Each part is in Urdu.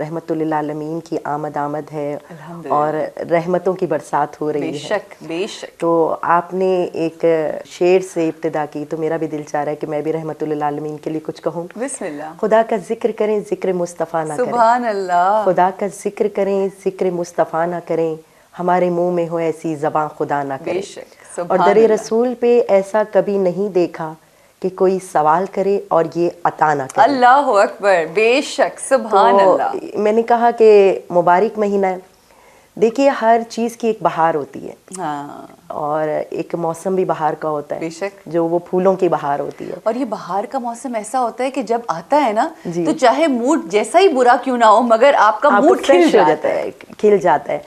رحمت للعالمین کی آمد ہے اور رحمتوں کی برسات ہو رہی ہے. بے شک. تو آپ نے ایک شعر سے ابتدا کی تو میرا بھی دل چاہ رہا ہے کہ میں بھی رحمت للعالمین کے لیے کچھ کہوں. بسم اللہ. خدا کا ذکر کریں ذکر مصطفیٰ نہ کریں. سبحان اللہ. خدا کا ذکر کریں ذکر مصطفیٰ نہ کریں, ہمارے منہ میں ہو ایسی زبان خدا نہ کرے. اور در رسول پہ ایسا کبھی نہیں دیکھا کہ کوئی سوال کرے اور یہ عطا نہ کرے. اللہ اکبر. بے شک. سبحان اللہ. میں نے کہا کہ مبارک مہینہ ہے. دیکھیے ہر چیز کی ایک بہار ہوتی ہے اور ایک موسم بھی بہار کا ہوتا ہے. بے شک. جو وہ پھولوں کی بہار ہوتی ہے. اور یہ بہار کا موسم ایسا ہوتا ہے کہ جب آتا ہے نا تو چاہے موڈ جیسا ہی برا کیوں نہ ہو مگر آپ کا موڈ کھل جاتا ہے.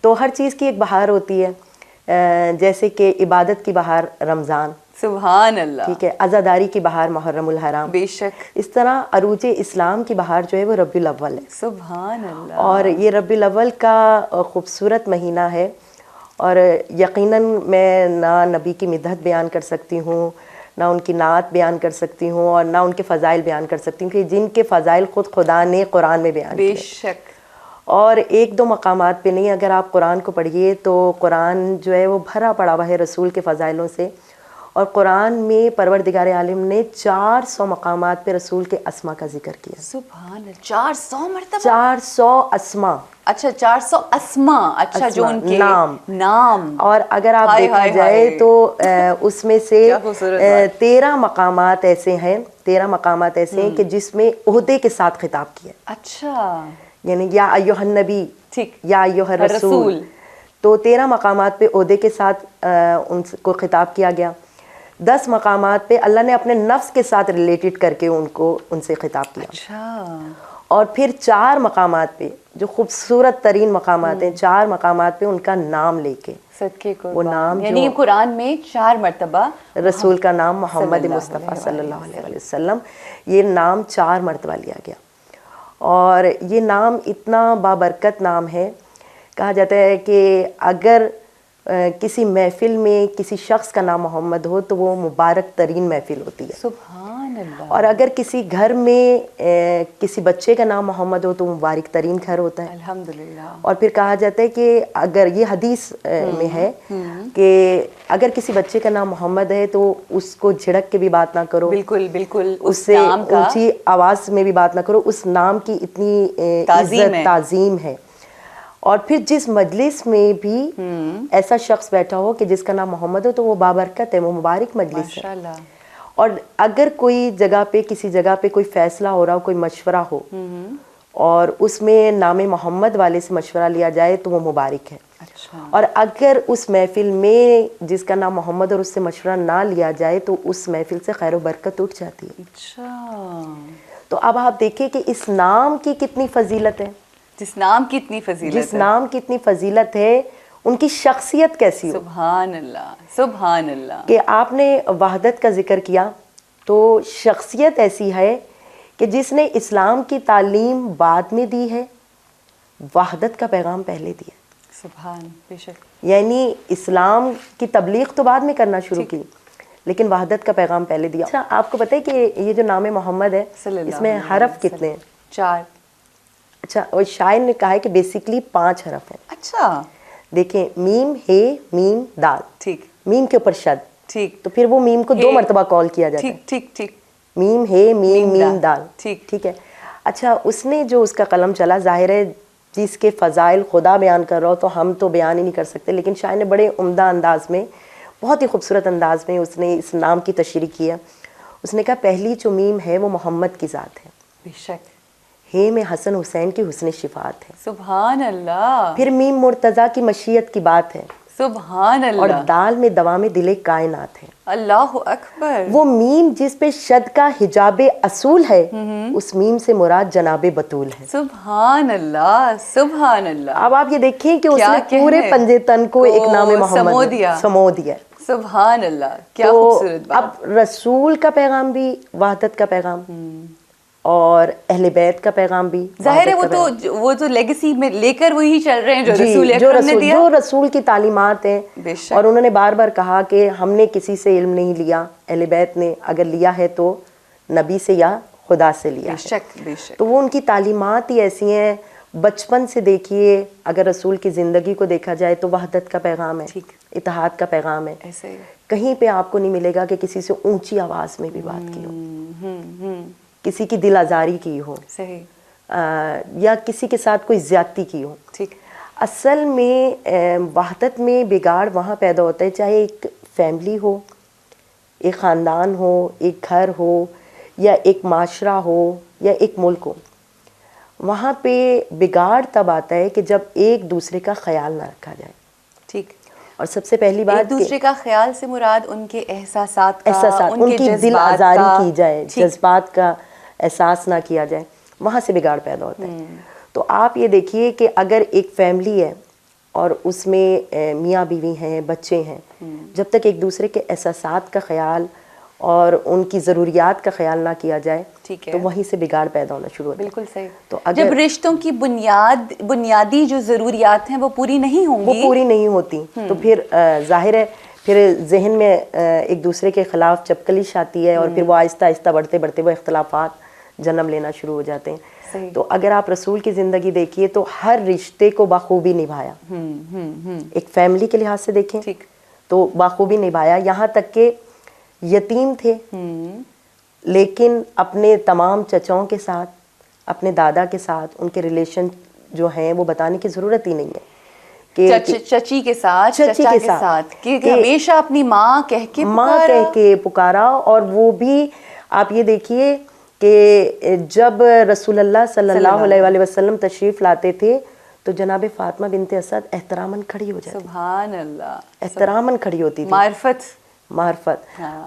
تو ہر چیز کی ایک بہار ہوتی ہے, جیسے کہ عبادت کی بہار رمضان. سبحان اللہ. ٹھیک ہے. عزاداری کی بہار محرم الحرام. بے شک. اس طرح عروج اسلام کی بہار جو ہے وہ ربیع الاول ہے. سبحان اللہ. اور یہ ربیع الاول کا خوبصورت مہینہ ہے اور یقیناً میں نہ نبی کی مدحت بیان کر سکتی ہوں, نہ ان کی نعت بیان کر سکتی ہوں اور نہ ان کے فضائل بیان کر سکتی ہوں کہ جن کے فضائل خود خدا نے قرآن میں بیان کیے. بے شک. اور ایک دو مقامات پہ نہیں, اگر آپ قرآن کو پڑھیے تو قرآن جو ہے وہ بھرا پڑا ہوا ہے رسول کے فضائلوں سے. اور قرآن میں پروردگار عالم نے 400 مقامات پہ رسول کے اسما کا ذکر کیا. سبحان اللہ. 400 مرتبہ. 400 اسما. اچھا 400 اسما. اچھا جو ان کے نام. اور اگر آپ دیکھا جائے تو اس میں سے 13 مقامات ایسے ہیں کہ جس میں عہدے کے ساتھ خطاب کیا. اچھا. یعنی یا ایھا النبی, یا ایھا الرسول. تو 13 مقامات پہ عہدے کے ساتھ ان کو خطاب کیا گیا. 10 مقامات پہ اللہ نے اپنے نفس کے ساتھ ریلیٹڈ کر کے ان سے خطاب کیا. اچھا. اور پھر 4 مقامات پہ جو خوبصورت ترین مقامات ہیں, 4 مقامات پہ ان کا نام لے کے صدقے کو وہ نام, یعنی قرآن میں 4 مرتبہ رسول کا نام محمد مصطفیٰ صلی اللہ علیہ وسلم, یہ نام 4 مرتبہ لیا گیا. اور یہ نام اتنا بابرکت نام ہے, کہا جاتا ہے کہ اگر کسی محفل میں کسی شخص کا نام محمد ہو تو وہ مبارک ترین محفل ہوتی ہے. سبحان اللہ. اور اگر کسی گھر میں کسی بچے کا نام محمد ہو تو مبارک ترین گھر ہوتا ہے. الحمدللہ. اور پھر کہا جاتا ہے کہ اگر یہ حدیث میں ہے کہ اگر کسی بچے کا نام محمد ہے تو اس کو جھڑک کے بھی بات نہ کرو. بالکل بالکل. اس سے اونچی آواز میں بھی بات نہ کرو. اس نام کی اتنی عزت تعظیم ہے. اور پھر جس مجلس میں بھی ایسا شخص بیٹھا ہو کہ جس کا نام محمد ہو تو وہ بابرکت ہے, وہ مبارک مجلس ہے. اور اگر کوئی جگہ پہ کسی جگہ پہ کوئی فیصلہ ہو رہا ہو, کوئی مشورہ ہو اور اس میں نام محمد والے سے مشورہ لیا جائے تو وہ مبارک ہے. اور اگر اس محفل میں جس کا نام محمد اور اس سے مشورہ نہ لیا جائے تو اس محفل سے خیر و برکت اٹھ جاتی ہے. تو اب آپ دیکھیں کہ اس نام کی کتنی فضیلت ہے. جس نام کی اتنی فضیلت ہے ان کی شخصیت کیسی ہو. سبحان اللہ. سبحان اللہ. کہ آپ نے وحدت کا ذکر کیا تو شخصیت ایسی ہے کہ جس نے اسلام کی تعلیم بعد میں دی ہے, وحدت کا پیغام پہلے دیا. سبحان. بے شک. یعنی اسلام کی تبلیغ تو بعد میں کرنا شروع کی لیکن وحدت کا پیغام پہلے دیا. اچھا آپ کو پتہ ہے کہ یہ جو نام محمد ہے اس میں حرف کتنے ہیں؟ 4. اچھا. اور شاعر نے کہا ہے کہ بیسیکلی 5 حرف ہیں. اچھا. دیکھیں میم ہے میم دال. ٹھیک. میم کے اوپر شد. ٹھیک. تو پھر وہ میم کو 2 مرتبہ کال کیا جاتا ہے. ٹھیک ٹھیک. میم ہے میم میم دال. ٹھیک ہے. اچھا اس نے جو اس کا قلم چلا, ظاہر ہے جس کے فضائل خدا بیان کر رہا ہو تو ہم تو بیان ہی نہیں کر سکتے, لیکن شاعر نے بڑے عمدہ انداز میں, بہت ہی خوبصورت انداز میں اس نے اس نام کی تشریح کیا. اس نے کہا پہلی جو میم ہے وہ محمد کی ذات ہے. بے شک. ہے میں حسن حسین کی حسن شفاعت ہے. سبحان اللہ. پھر میم مرتضیٰ کی مشیت کی بات ہے. سبحان اللہ. اور دال میں دوام دل کائنات ہے. اللہ اکبر. وہ میم جس پہ شد کا حجاب اصول ہے اس میم سے مراد جناب بطول ہے. سبحان اللہ. سبحان اللہ. اب آپ یہ دیکھیں کہ اس نے پورے پنجے تن کو ایک نام محمد سمو دیا. سبحان اللہ. کیا خوبصورت بات. اب رسول کا پیغام بھی وحدت کا پیغام اور اہل بیت کا پیغام بھی ظاہر ہے. وہ تو لیگیسی میں لے کر وہی چل رہے ہیں جو رسول اکرم نے دیا, جو رسول کی تعلیمات ہیں. اور انہوں نے بار بار کہا کہ ہم نے کسی سے علم نہیں لیا, اہل بیت نے اگر لیا ہے تو نبی سے یا خدا سے لیا ہے. بے شک بے شک. تو وہ ان کی تعلیمات ہی ایسی ہیں. بچپن سے دیکھیے, اگر رسول کی زندگی کو دیکھا جائے تو وحدت کا پیغام ہے, اتحاد کا پیغام ہے. ایسے ہی کہیں پہ آپ کو نہیں ملے گا کہ کسی سے اونچی آواز میں بھی بات کی ہو, کسی کی دل آزاری کی ہو, صحیح, یا کسی کے ساتھ کوئی زیادتی کی ہو. ٹھیک. اصل میں وحدت میں بگاڑ وہاں پیدا ہوتا ہے, چاہے ایک فیملی ہو, ایک خاندان ہو, ایک گھر ہو, یا ایک معاشرہ ہو, یا ایک ملک ہو. وہاں پہ بگاڑ تب آتا ہے کہ جب ایک دوسرے کا خیال نہ رکھا جائے. ٹھیک. اور سب سے پہلی بات ایک دوسرے کا خیال سے مراد ان کے احساسات کا, ان کی دل آزاری کی جائے, جذبات کا احساس نہ کیا جائے, وہاں سے بگاڑ پیدا ہوتا ہے. تو آپ یہ دیکھیے کہ اگر ایک فیملی ہے اور اس میں میاں بیوی ہیں, بچے ہیں, جب تک ایک دوسرے کے احساسات کا خیال اور ان کی ضروریات کا خیال نہ کیا جائے تو وہیں سے بگاڑ پیدا ہونا شروع ہوتا ہے. بالکل صحیح. تو جب رشتوں کی بنیادی جو ضروریات ہیں وہ پوری نہیں ہوں گی, وہ پوری نہیں ہوتی, تو پھر ظاہر ہے پھر ذہن میں ایک دوسرے کے خلاف چپکلش آتی ہے, اور پھر وہ آہستہ آہستہ بڑھتے بڑھتے وہ اختلافات جنم لینا شروع ہو جاتے ہیں. تو اگر آپ رسول کی زندگی دیکھیے تو ہر رشتے کو بخوبی نبھایا. ایک فیملی کے لحاظ سے دیکھیں تو بخوبی نبھایا, یہاں تک کہ یتیم تھے لیکن اپنے تمام چچاؤں کے ساتھ, اپنے دادا کے ساتھ ان کے ریلیشن جو ہیں وہ بتانے کی ضرورت ہی نہیں ہے کہ چچی کے ساتھ, چچا کے ساتھ, کہ ہمیشہ اپنی ماں کہہ کے پکارا. اور وہ بھی آپ یہ دیکھیے کہ جب رسول اللہ صلی اللہ علیہ وآلہ وسلم تشریف لاتے تھے تو جناب فاطمہ بنت اسد احتراماً کھڑی ہو جاتی. سبحان اللہ. احتراماً کھڑی ہوتی تھی. معرفت.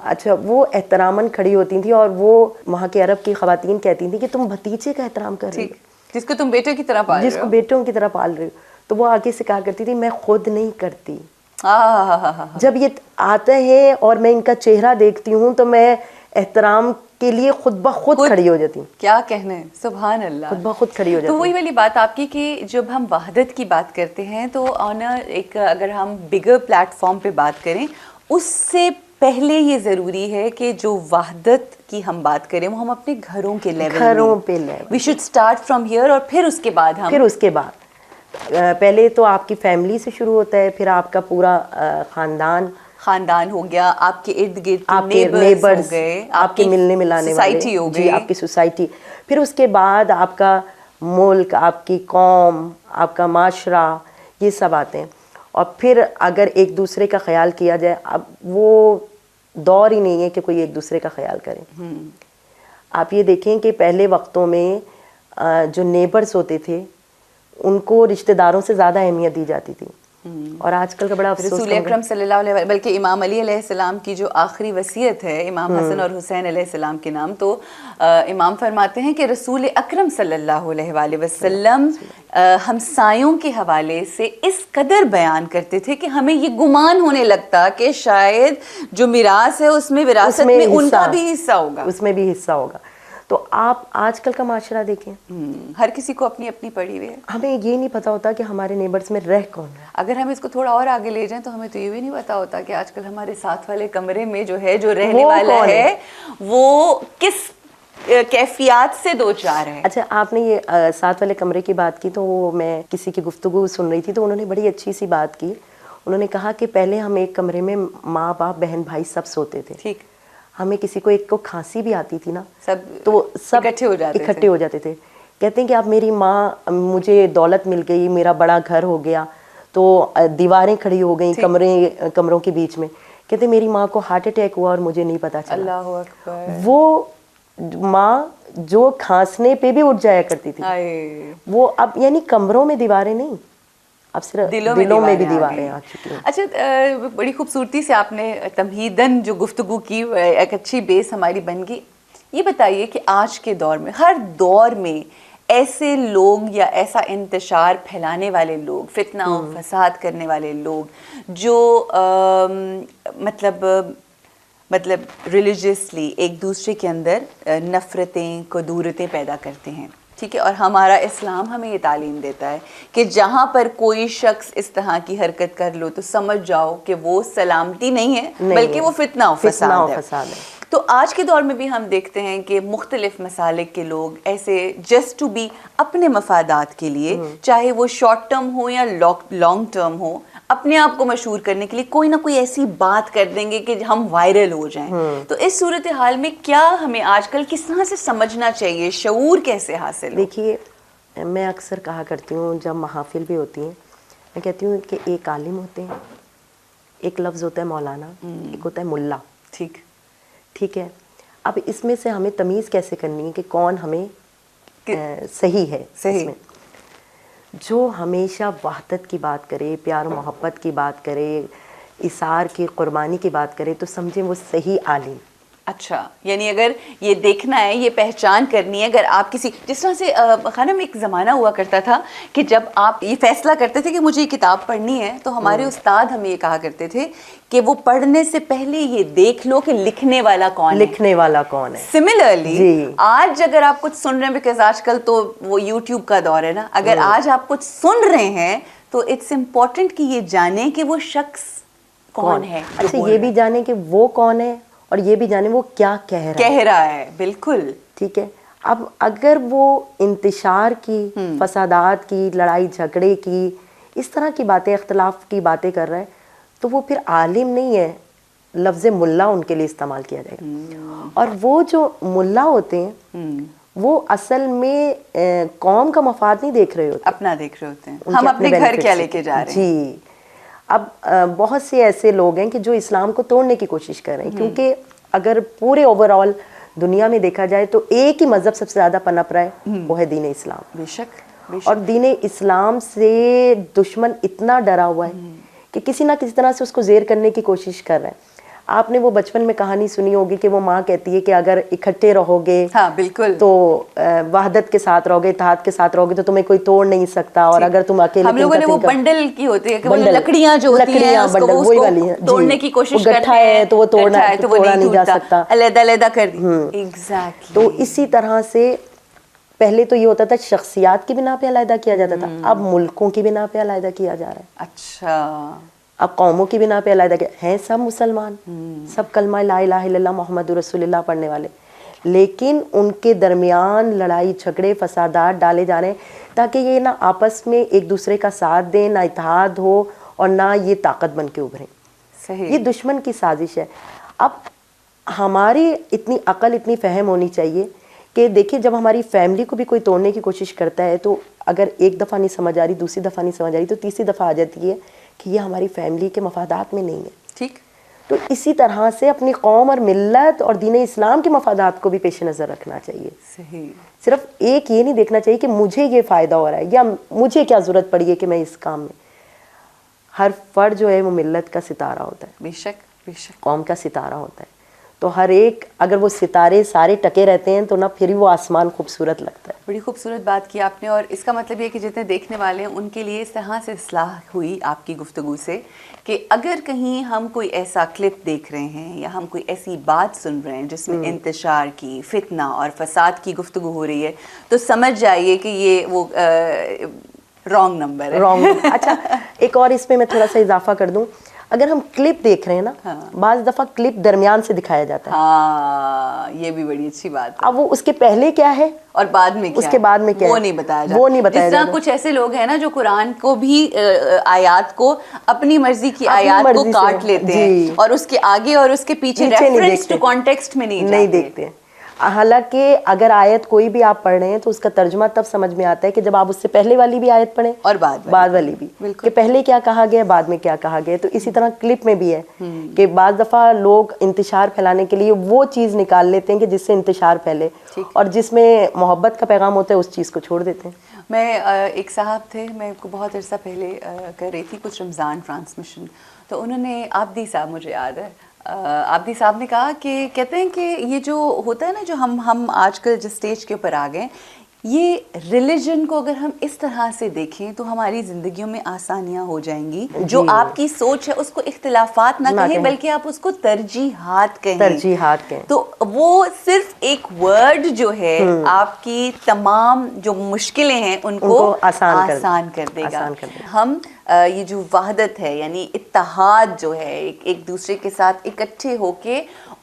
اچھا, وہ احتراماً کھڑی ہوتی تھی, اور وہ وہاں کے عرب کی خواتین کہتی تھیں کہ تم بھتیجے کا احترام کر رہی ہو, جس کو تم بیٹوں کی طرح پال رہے ہو, جس کو بیٹوں کی طرح پال رہی ہو. تو وہ آگے سے کہا کرتی تھی میں خود نہیں کرتی. جب یہ آتے ہیں اور میں ان کا چہرہ دیکھتی ہوں تو میں احترام کے لیے خود بخود کھڑی ہو جاتی ہوں. کیا کہنے, سبحان اللہ, خود بخود کھڑی ہو جاتی. تو وہی والی بات آپ کی کہ جب ہم وحدت کی بات کرتے ہیں تو ایک اگر ہم بگر پلیٹ فارم پہ بات کریں, اس سے پہلے یہ ضروری ہے کہ جو وحدت کی ہم بات کریں وہ ہم اپنے گھروں کے لیول پہ we should start from here, اور پھر اس کے بعد پہلے تو آپ کی فیملی سے شروع ہوتا ہے, پھر آپ کا پورا خاندان ہو گیا, آپ کے ارد گرد آپ کے نیبرز ہو گئے, آپ کے ملنے ملانے والے, جی آپ کی سوسائٹی, پھر اس کے بعد آپ کا ملک, آپ کی قوم, آپ کا معاشرہ, یہ سب آتے ہیں. اور پھر اگر ایک دوسرے کا خیال کیا جائے, اب وہ دور ہی نہیں ہے کہ کوئی ایک دوسرے کا خیال کرے. آپ یہ دیکھیں کہ پہلے وقتوں میں جو نیبرز ہوتے تھے ان کو رشتہ داروں سے زیادہ اہمیت دی جاتی تھی, اور آج کل کا بڑا افسوس, رسول اکرم صلی اللہ علیہ وسلم, بلکہ امام علی علیہ السلام کی جو آخری وصیت ہے امام حسن اور حسین علیہ السلام کے نام, تو امام فرماتے ہیں کہ رسول اکرم صلی اللہ علیہ وآلہ وسلم ہمسایوں کے حوالے سے اس قدر بیان کرتے تھے کہ ہمیں یہ گمان ہونے لگتا کہ شاید جو میراث ہے اس میں وراثت میں ان کا بھی حصہ ہوگا, اس میں بھی حصہ ہوگا. تو آپ آج کل کا معاشرہ دیکھیں, ہر کسی کو اپنی اپنی پڑی ہوئی ہے. ہمیں یہ نہیں پتا ہوتا کہ ہمارے نیبرز میں رہ کون ہے. اگر ہم اس کو تھوڑا اور آگے لے جائیں تو ہمیں تو یہ بھی نہیں پتا ہوتا کہ آج کل ہمارے ساتھ والے کمرے میں جو رہنے والا ہے وہ کس کیفیات سے دو چار ہے. اچھا, آپ نے یہ ساتھ والے کمرے کی بات کی تو میں کسی کی گفتگو سن رہی تھی تو انہوں نے بڑی اچھی سی بات کی. انہوں نے کہا کہ پہلے ہم ایک کمرے میں ماں باپ بہن بھائی سب سوتے تھے. ٹھیک. ہمیں کسی کو ایک کو کھانسی بھی آتی تھی نا, تو سب اکٹھے ہو جاتے تھے. کہتے ہیں کہ اب میری ماں, مجھے دولت مل گئی, میرا بڑا گھر ہو گیا, تو دیواریں کھڑی ہو گئیں کمروں کے بیچ میں. کہتے ہیں میری ماں کو ہارٹ اٹیک ہوا اور مجھے نہیں پتا چلا. اللہ اکبر. وہ ماں جو کھانسنے پہ بھی اٹھ جایا کرتی تھی, وہ اب یعنی کمروں میں دیواریں نہیں, اب صرف دلوں میں بھی دیواریں آ چکی ہیں. اچھا, بڑی خوبصورتی سے آپ نے تمہیداً جو گفتگو کی, ایک اچھی بیس ہماری بن گئی. یہ بتائیے کہ آج کے دور میں, ہر دور میں ایسے لوگ یا ایسا انتشار پھیلانے والے لوگ, فتنہ و فساد کرنے والے لوگ جو مطلب ریلیجیسلی ایک دوسرے کے اندر نفرتیں, کدورتیں پیدا کرتے ہیں, ٹھیک ہے, اور ہمارا اسلام ہمیں یہ تعلیم دیتا ہے کہ جہاں پر کوئی شخص اس طرح کی حرکت کر لو تو سمجھ جاؤ کہ وہ سلامتی نہیں ہے بلکہ وہ فتنہ و فساد ہے. تو آج کے دور میں بھی ہم دیکھتے ہیں کہ مختلف مسالک کے لوگ ایسے جسٹ ٹو بی اپنے مفادات کے لیے، چاہے وہ شارٹ ٹرم ہو یا لانگ ٹرم ہو، اپنے آپ کو مشہور کرنے کے لیے کوئی نہ کوئی ایسی بات کر دیں گے کہ ہم وائرل ہو جائیں. تو اس صورتحال میں کیا ہمیں آج کل کس طرح سے سمجھنا چاہیے، شعور کیسے حاصل ہو؟ دیکھیے میں اکثر کہا کرتی ہوں جب محافل بھی ہوتی ہیں، میں کہتی ہوں کہ ایک عالم ہوتے ہیں، ایک لفظ ہوتا ہے مولانا، ایک ہوتا ہے ملا. ٹھیک ہے. اب اس میں سے ہمیں تمیز کیسے کرنی ہے کہ کون ہمیں صحیح ہے. اس میں جو ہمیشہ وحدت کی بات کرے، پیار و محبت کی بات کرے، اثار کی، قربانی کی بات کرے، تو سمجھیں وہ صحیح عالم. اچھا، یعنی اگر یہ دیکھنا ہے، یہ پہچان کرنی ہے، اگر آپ کسی، جس طرح سے خانم ایک زمانہ ہوا کرتا تھا کہ جب آپ یہ فیصلہ کرتے تھے کہ مجھے یہ کتاب پڑھنی ہے، تو ہمارے استاد ہمیں یہ کہا کرتے تھے کہ وہ پڑھنے سے پہلے یہ دیکھ لو کہ لکھنے والا کون ہے. لکھنے والا کون ہے. سملرلی آج اگر آپ کچھ سن رہے ہیں، بیکاز آج کل تو وہ یوٹیوب کا دور ہے نا، اگر آج آپ کچھ سن رہے ہیں تو اٹس امپورٹنٹ کہ یہ جانیں کہ وہ شخص کون ہے. اچھا، یہ بھی جانیں کہ وہ کون ہے اور یہ بھی جانے وہ کیا کہہ رہا ہے. بالکل ٹھیک ہے. اب اگر وہ انتشار کی، فسادات کی، لڑائی جھگڑے کی، اس طرح کی باتیں، اختلاف کی باتیں کر رہا ہے، تو وہ پھر عالم نہیں ہے. لفظ ملا ان کے لیے استعمال کیا جائے گا. اور وہ جو ملا ہوتے ہیں وہ اصل میں قوم کا مفاد نہیں دیکھ رہے ہوتے، اپنا دیکھ رہے ہوتے ہیں، ہم اپنے گھر کیا لے کے جا رہے ہیں. جی. اب بہت سے ایسے لوگ ہیں کہ جو اسلام کو توڑنے کی کوشش کر رہے ہیں، کیونکہ اگر پورے اوور آل دنیا میں دیکھا جائے تو ایک ہی مذہب سب سے زیادہ پنپ رہا ہے، وہ ہے دین اسلام. بے شک. اور دین اسلام سے دشمن اتنا ڈرا ہوا ہے کہ کسی نہ کسی طرح سے اس کو زیر کرنے کی کوشش کر رہا ہے. آپ نے وہ بچپن میں کہانی سنی ہوگی کہ وہ ماں کہتی ہے کہ اگر اکٹھے رہو گے، ہاں بالکل، تو وحدت کے ساتھ رہو گے، اتحاد کے ساتھ رہو گے، تو تمہیں کوئی توڑ نہیں سکتا. اور اگر تم اکیلے، ہم لوگوں نے وہ بنڈل کی ہوتی ہے کہ وہ لکڑیاں جو ہوتی ہیں اس کو توڑنے کی کوشش کرتے ہیں، تو وہ توڑا نہیں جا سکتا، علیحدہ علیحدہ کر دی. ایگزیکٹلی. تو اسی طرح سے پہلے تو یہ ہوتا تھا شخصیات کی بنا پہ علیحدہ کیا جاتا تھا، اب ملکوں کی بنا پہ علیحدہ کیا جا رہا ہے. اچھا، اب قوموں کی بنا پہ علیحدہ ہیں سب مسلمان، سب کلمہ لا الہ الا اللہ محمد رسول اللہ پڑھنے والے، لیکن ان کے درمیان لڑائی جھگڑے فسادات ڈالے جا رہے ہیں تاکہ یہ نہ آپس میں ایک دوسرے کا ساتھ دیں، نہ اتحاد ہو، اور نہ یہ طاقت بن کے ابھریں. یہ دشمن کی سازش ہے. اب ہماری اتنی عقل، اتنی فہم ہونی چاہیے کہ دیکھیں جب ہماری فیملی کو بھی کوئی توڑنے کی کوشش کرتا ہے تو اگر ایک دفعہ نہیں سمجھ آ رہی، دوسری دفعہ نہیں سمجھ آ رہی، تو تیسری دفعہ آ جاتی ہے کہ یہ ہماری فیملی کے مفادات میں نہیں ہے. ٹھیک. تو اسی طرح سے اپنی قوم اور ملت اور دین اسلام کے مفادات کو بھی پیش نظر رکھنا چاہیے. صحیح. صرف ایک یہ نہیں دیکھنا چاہیے کہ مجھے یہ فائدہ ہو رہا ہے یا مجھے کیا ضرورت پڑی ہے کہ میں اس کام میں. ہر فرد جو ہے وہ ملت کا ستارہ ہوتا ہے. بے شک بے شک. قوم کا ستارہ ہوتا ہے. تو ہر ایک اگر وہ ستارے سارے ٹکے رہتے ہیں تو نہ پھر وہ آسمان خوبصورت لگتا ہے. بڑی خوبصورت بات کی آپ نے، اور اس کا مطلب یہ کہ جتنے دیکھنے والے ہیں ان کے لیے اس طرح سے اصلاح ہوئی آپ کی گفتگو سے کہ اگر کہیں ہم کوئی ایسا کلپ دیکھ رہے ہیں یا ہم کوئی ایسی بات سن رہے ہیں جس میں انتشار کی، فتنہ اور فساد کی گفتگو ہو رہی ہے، تو سمجھ جائیے کہ یہ وہ رانگ نمبر ہے. اچھا، ایک اور اس میں میں تھوڑا سا اضافہ کر دوں. اگر ہم کلپ دیکھ رہے ہیں نا، بعض دفعہ کلپ درمیان سے دکھایا جاتا ہے. ہاں، یہ بھی بڑی اچھی بات ہے. اب وہ اس کے پہلے کیا ہے اور بعد میں کیا، اس کے بعد میں کیا ہے، وہ نہیں بتایا جاتا. وہ نہیں بتایا جاتا. جس طرح کچھ ایسے لوگ ہیں نا جو قرآن کو بھی آیات کو اپنی مرضی کی آیات کو کاٹ لیتے ہیں اور اس کے آگے اور اس کے پیچھے ریفرنس ٹو کانٹیکسٹ میں نہیں دیکھتے. حالانکہ اگر آیت کوئی بھی آپ پڑھ رہے ہیں تو اس کا ترجمہ تب سمجھ میں آتا ہے کہ جب آپ اس سے پہلے والی بھی آیت پڑھیں اور بعد والی بھی، کہ پہلے کیا کہا گیا، بعد میں کیا کہا گیا. تو اسی طرح کلپ میں بھی ہے کہ بعض دفعہ لوگ انتشار پھیلانے کے لیے وہ چیز نکال لیتے ہیں کہ جس سے انتشار پھیلے، اور جس میں محبت کا پیغام ہوتا ہے اس چیز کو چھوڑ دیتے ہیں. میں ایک صاحب تھے، میں کو بہت عرصہ پہلے کر رہی تھی کچھ رمضان ٹرانسمیشن، تو انہوں نے، آبدی صاحب مجھے یاد ہے، آبدی صاحب نے کہا کہ کہتے ہیں کہ یہ جو ہوتا ہے نا، جو ہم آج کل جس سٹیج کے اوپر آ گئے، یہ ریلیجن کو اگر ہم اس طرح سے دیکھیں تو ہماری زندگیوں میں آسانیاں ہو جائیں گی. جو آپ کی سوچ ہے اس کو اختلافات نہ کہیں بلکہ آپ اس کو ترجیحات کہیں. تو وہ صرف ایک ورڈ جو ہے آپ کی تمام جو مشکلیں ہیں ان کو آسان کر دے گا. ہم یہ جو وحدت ہے، یعنی اتحاد جو ہے، ایک دوسرے کے ساتھ اکٹھے ہو کے